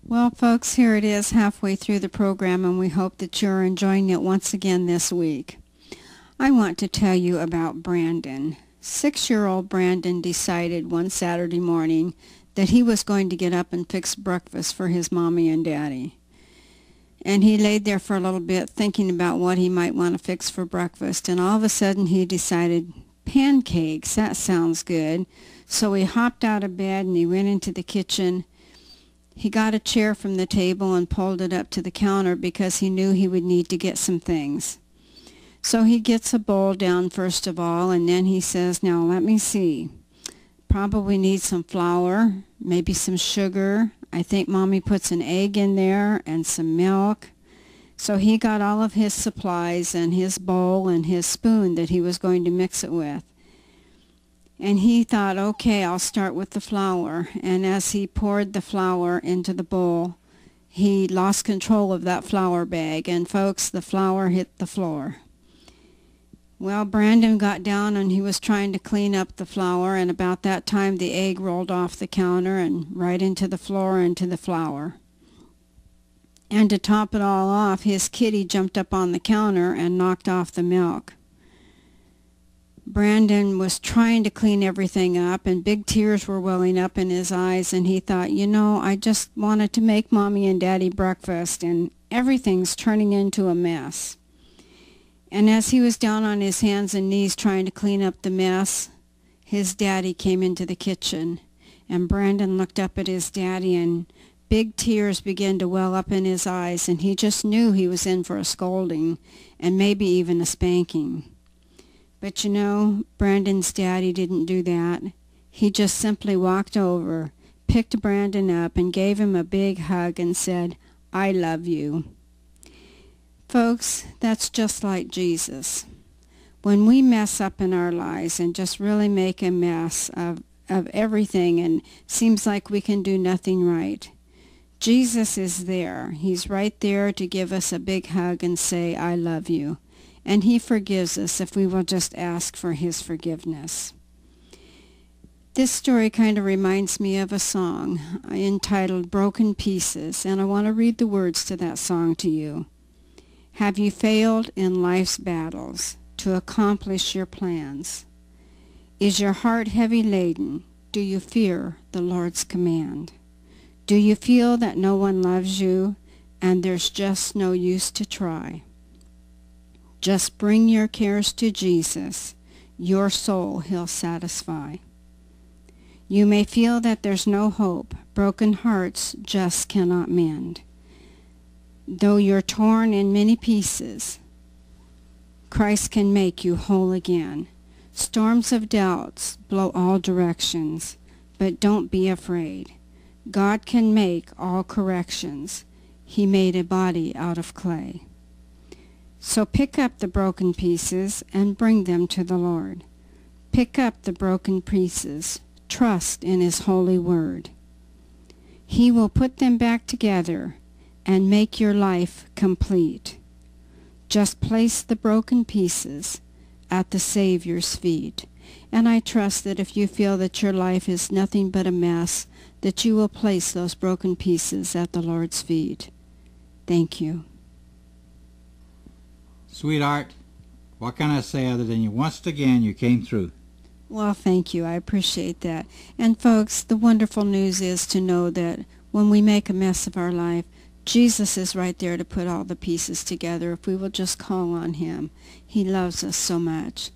Well, folks, here it is halfway through the program, and we hope that you're enjoying it once again this week. I want to tell you about Brandon. 6-year-old Brandon decided one Saturday morning that he was going to get up and fix breakfast for his mommy and daddy. And he laid there for a little bit thinking about what he might want to fix for breakfast, and all of a sudden he decided, pancakes, that sounds good. So he hopped out of bed and he went into the kitchen. He got a chair from the table and pulled it up to the counter because he knew he would need to get some things. So he gets a bowl down first of all, and then he says, now let me see. Probably need some flour, maybe some sugar. I think Mommy puts an egg in there and some milk. So he got all of his supplies and his bowl and his spoon that he was going to mix it with. And he thought, okay, I'll start with the flour. And as he poured the flour into the bowl, he lost control of that flour bag. And folks, the flour hit the floor. Well, Brandon got down and he was trying to clean up the flour, and about that time the egg rolled off the counter and right into the floor into the flour. And to top it all off, his kitty jumped up on the counter and knocked off the milk. Brandon was trying to clean everything up, and big tears were welling up in his eyes, and he thought, you know, I just wanted to make Mommy and Daddy breakfast, and everything's turning into a mess. And as he was down on his hands and knees trying to clean up the mess, his daddy came into the kitchen, and Brandon looked up at his daddy, and big tears began to well up in his eyes, and he just knew he was in for a scolding, and maybe even a spanking. But you know, Brandon's daddy didn't do that. He just simply walked over, picked Brandon up, and gave him a big hug and said, I love you. Folks, that's just like Jesus. When we mess up in our lives and just really make a mess of everything and seems like we can do nothing right, Jesus is there. He's right there to give us a big hug and say, I love you. And he forgives us if we will just ask for his forgiveness. This story kind of reminds me of a song entitled Broken Pieces, and I want to read the words to that song to you. Have you failed in life's battles to accomplish your plans? Is your heart heavy laden? Do you fear the Lord's command? Do you feel that no one loves you and there's just no use to try? Just bring your cares to Jesus. Your soul he'll satisfy. You may feel that there's no hope. Broken hearts just cannot mend. Though you're torn in many pieces, Christ can make you whole again. Storms of doubts blow all directions, but don't be afraid. God can make all corrections. He made a body out of clay. So pick up the broken pieces and bring them to the Lord. Pick up the broken pieces. Trust in his holy word. He will put them back together and make your life complete. Just place the broken pieces at the Savior's feet. And I trust that if you feel that your life is nothing but a mess, that you will place those broken pieces at the Lord's feet. Thank you. Sweetheart, what can I say other than once again you came through? Well, thank you. I appreciate that. And folks, the wonderful news is to know that when we make a mess of our life, Jesus is right there to put all the pieces together if we will just call on him. He loves us so much.